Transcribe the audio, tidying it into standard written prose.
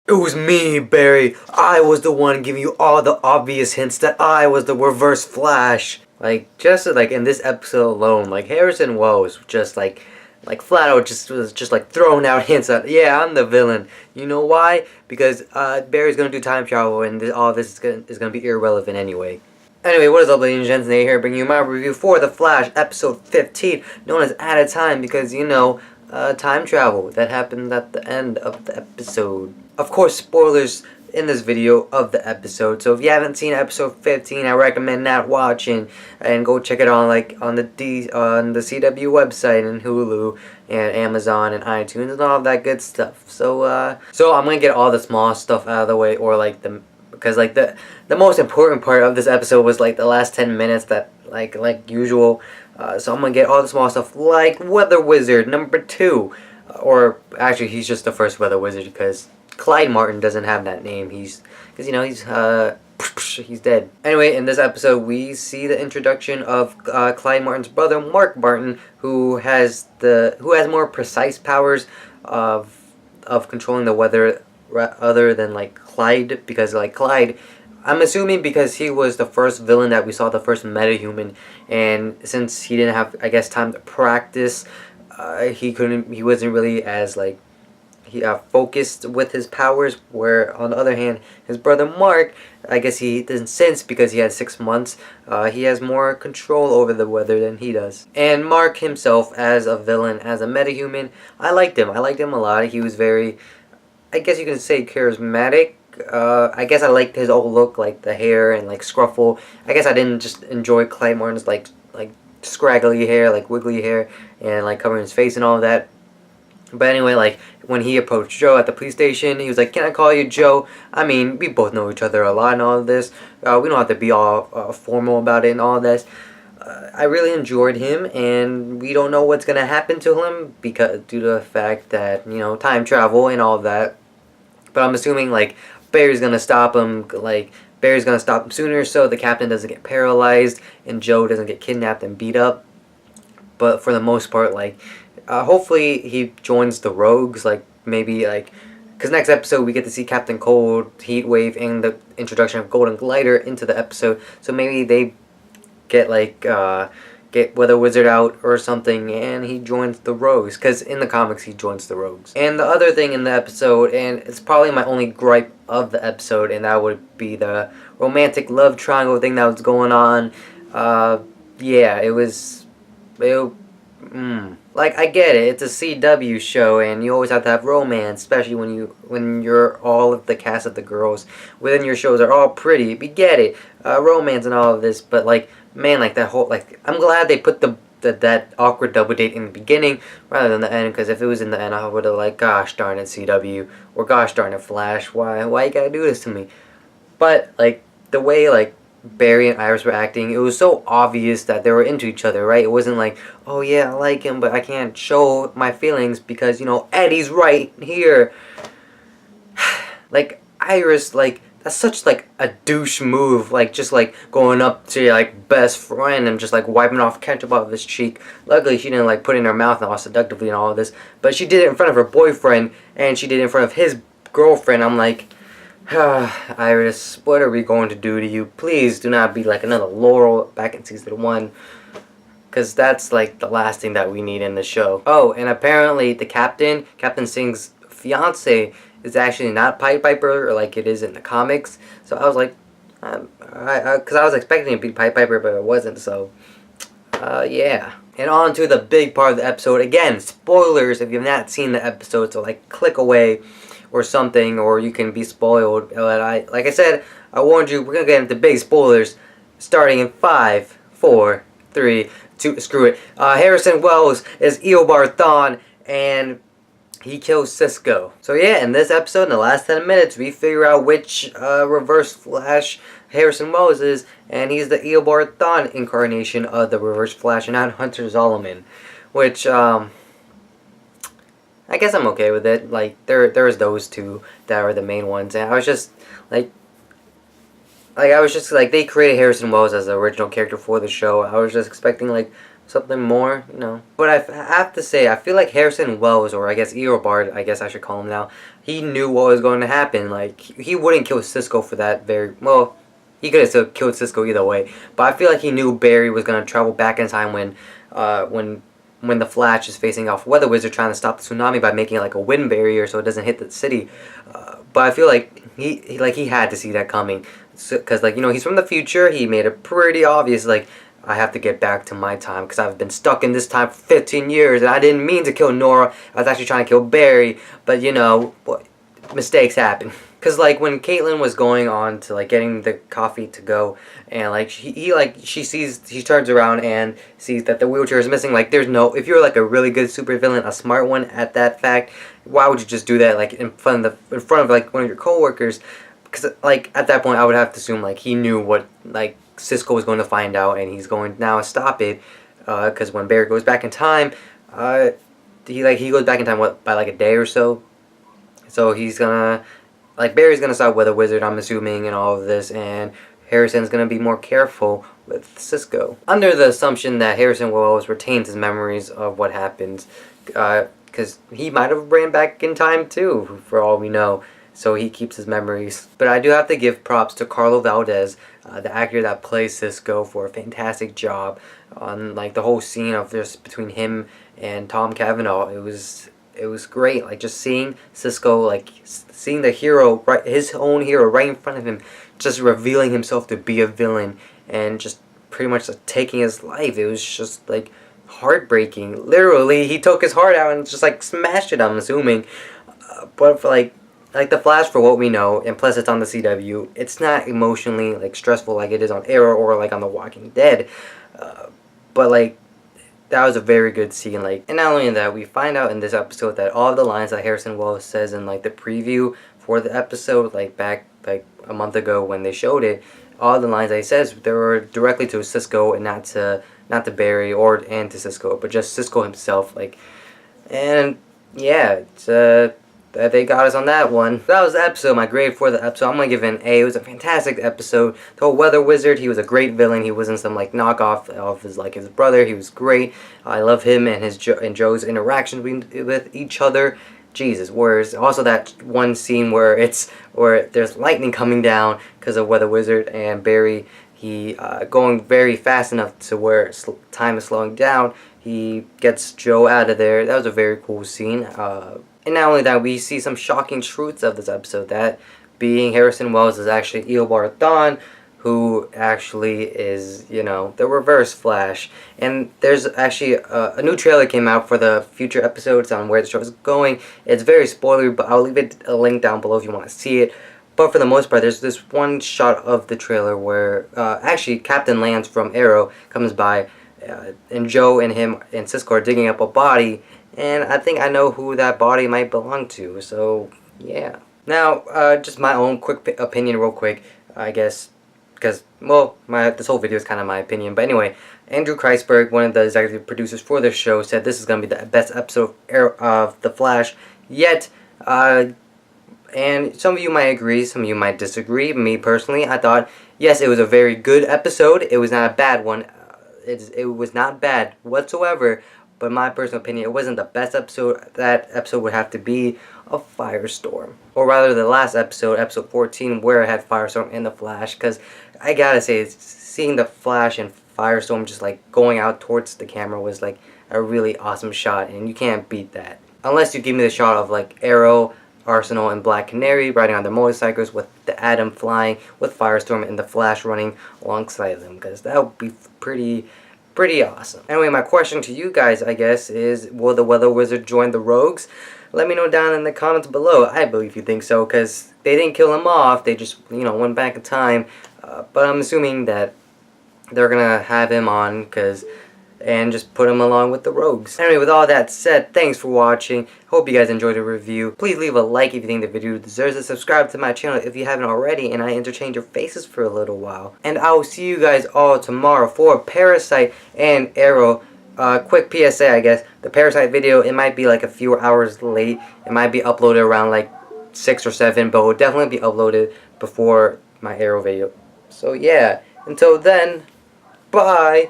It was me, Barry. I was the one giving you all the obvious hints that I was the Reverse Flash. Like, just like in this episode alone, like Harrison Wells just like flat out just was just like throwing out hints that yeah, I'm the villain. You know why? Because Barry's gonna do time travel, and all this is gonna be irrelevant anyway. Anyway, what is up, ladies and gents? Nate here, bringing you my review for The Flash, episode 15, known as At a Time, because, you know, time travel. That happened at the end of the episode. Of course, spoilers in this video of the episode, so if you haven't seen episode 15, I recommend not watching, and go check it on, like, on the CW website, and Hulu, and Amazon, and iTunes, and all that good stuff. So I'm gonna get all the small stuff out of the way, or, like, because like the most important part of this episode was like the last 10 minutes that like usual. So I'm gonna get all the small stuff like Weather Wizard number 2, or actually he's just the first Weather Wizard because Clyde Martin doesn't have that name. He's dead. Anyway, in this episode we see the introduction of Clyde Martin's brother Mark Martin, who has more precise powers of controlling the weather other than like Clyde, because like Clyde, I'm assuming because he was the first villain that we saw, the first metahuman, and since he didn't have, I guess, time to practice, he wasn't really as like focused with his powers, where on the other hand his brother Mark, I guess he didn't sense because he had 6 months, he has more control over the weather than he does. And Mark himself as a villain, as a metahuman, I liked him a lot. He was very, I guess you can say, charismatic. I guess I liked his old look, like the hair and like scruffle. I guess I didn't just enjoy Clyde Martin's like scraggly hair, like wiggly hair, and like covering his face and all of that. But anyway, like when he approached Joe at the police station, he was like, "Can I call you Joe? I mean, we both know each other a lot and all of this. We don't have to be all formal about it and all of this." I really enjoyed him, and we don't know what's gonna happen to him because due to the fact that, you know, time travel and all of that. But I'm assuming like Barry's gonna stop him. Like Barry's gonna stop him sooner, so the captain doesn't get paralyzed and Joe doesn't get kidnapped and beat up. But for the most part, like hopefully he joins the Rogues. Like maybe like, because next episode we get to see Captain Cold, Heatwave, and the introduction of Golden Glider into the episode. So maybe they get like get Weather Wizard out or something, and he joins the Rogues, because in the comics he joins the Rogues. And the other thing in the episode, and it's probably my only gripe of the episode, and that would be the romantic love triangle thing that was going on. Yeah, like, I get it, it's a CW show, and you always have to have romance, especially when you're all of the cast of the girls within your shows are all pretty. We get it, romance and all of this, but like, man, like that whole, like, I'm glad they put that awkward double date in the beginning rather than the end, because if it was in the end I would have like, gosh darn it CW, or gosh darn it Flash, why you gotta do this to me? But like the way like Barry and Iris were acting, it was so obvious that they were into each other, right? It wasn't like, oh yeah, I like him, but I can't show my feelings because, you know, Eddie's right here. Like Iris, like, that's such like a douche move, like just like going up to your like best friend and just like wiping off ketchup off his cheek. Luckily she didn't like put it in her mouth and all seductively and all of this, but she did it in front of her boyfriend, and she did it in front of his girlfriend. I'm like, Iris, what are we going to do to you? Please do not be like another Laurel back in season 1, because that's like the last thing that we need in the show. Oh, and apparently the Captain Singh's fiance is actually not Pied Piper like it is in the comics. So I was like, because I was expecting it to be Pied Piper, but it wasn't. So, yeah. And on to the big part of the episode. Again, spoilers if you've not seen the episode. So like, click away or something, or you can be spoiled. But like I said, I warned you. We're gonna get into big spoilers, starting in 5, 4, 3, 2. Screw it. Harrison Wells is Eobard Thawne, and he kills Cisco. So yeah, in this episode, in the last 10 minutes, we figure out which Reverse Flash Harrison Wells is, and he's the Eobard Thawne incarnation of the Reverse Flash, and not Hunter Zolomon. Which, I guess I'm okay with it. Like, there's those two that are the main ones, and I was just like, they created Harrison Wells as the original character for the show. I was just expecting like something more, But I have to say, I feel like Harrison Wells, or I guess Eobard, I guess I should call him now, he knew what was going to happen. Like, he wouldn't kill Cisco for that very, well, he could have still killed Cisco either way. But I feel like he knew Barry was going to travel back in time when the Flash is facing off Weather Wizard trying to stop the tsunami by making like a wind barrier so it doesn't hit the city. But I feel like he had to see that coming, because he's from the future. He made it pretty obvious, like, I have to get back to my time because I've been stuck in this time for 15 years and I didn't mean to kill Nora. I was actually trying to kill Barry, but mistakes happen. Because like when Caitlin was going on to like getting the coffee to go, and like she turns around and sees that the wheelchair is missing. Like, there's no, if you're like a really good supervillain, a smart one at that fact, why would you just do that like in front of like one of your coworkers? Because like at that point I would have to assume like he knew what like Cisco was going to find out, and he's going to now stop it. Because when Barry goes back in time, he goes back in time by like a day or so. So he's gonna, like, Barry's gonna stop Weather Wizard, I'm assuming, and all of this, and Harrison's gonna be more careful with Cisco, under the assumption that Harrison will always retain his memories of what happened, because he might have ran back in time too, for all we know. So he keeps his memories. But I do have to give props to Carlo Valdez, the actor that plays Cisco, for a fantastic job on like the whole scene of this between him and Tom Cavanaugh. It was great, like just seeing Cisco, like seeing the hero, right, his own hero right in front of him, just revealing himself to be a villain and just pretty much like, taking his life. It was just like heartbreaking. Literally, he took his heart out and just like smashed it, I'm assuming. But for like the Flash, for what we know, and plus it's on the CW, it's not emotionally like stressful like it is on Arrow or like on The Walking Dead. But like, that was a very good scene. Like, and not only that, we find out in this episode that all the lines that Harrison Wells says in like the preview for the episode, like back like a month ago when they showed it, all the lines that he says, they were directly to Cisco and not to Barry and to Cisco, but just Cisco himself. Like, and yeah, it's they got us on that one. That was the episode, my grade for the episode. I'm gonna give it an A. It was a fantastic episode. The whole Weather Wizard, he was a great villain. He wasn't some like knockoff of his brother. He was great. I love him and and Joe's interactions with each other. Jesus, whereas also that one scene where there's lightning coming down because of Weather Wizard and Barry, he going very fast enough to where time is slowing down. He gets Joe out of there. That was a very cool scene. And not only that, we see some shocking truths of this episode, that being Harrison Wells is actually Eobard Thawne, who actually is, the reverse Flash. And there's actually a new trailer came out for the future episodes on where the show is going. It's very spoilery, but I'll leave a link down below if you want to see it. But for the most part, there's this one shot of the trailer where actually Captain Lance from Arrow comes by, and Joe and him and Cisco are digging up a body. And I think I know who that body might belong to, so yeah. Now, just my own quick opinion real quick, I guess, because, well, this whole video is kind of my opinion. But anyway, Andrew Kreisberg, one of the executive producers for this show, said this is going to be the best episode of The Flash yet. And some of you might agree, some of you might disagree. Me, personally, I thought, yes, it was a very good episode. It was not a bad one. It was not bad whatsoever. But in my personal opinion, it wasn't the best episode. That episode would have to be a Firestorm. Or rather, the last episode, episode 14, where it had Firestorm and the Flash. Because I gotta say, seeing the Flash and Firestorm just like going out towards the camera was like a really awesome shot. And you can't beat that. Unless you give me the shot of like Arrow, Arsenal, and Black Canary riding on their motorcycles with the Atom flying, with Firestorm and the Flash running alongside them. Because that would be pretty awesome. Anyway, my question to you guys, I guess, is will the Weather Wizard join the Rogues? Let me know down in the comments below. I believe you think so, because they didn't kill him off. They just, went back in time. But I'm assuming that they're going to have him on, and just put him along with the Rogues. Anyway, with all that said, thanks for watching. Hope you guys enjoyed the review. Please leave a like if you think the video deserves it. Subscribe to my channel if you haven't already, and I interchange your faces for a little while. And I will see you guys all tomorrow for Parasite and Arrow. Quick PSA, I guess. The Parasite video, it might be like a few hours late. It might be uploaded around like 6 or 7, but it will definitely be uploaded before my Arrow video. So yeah, until then, bye!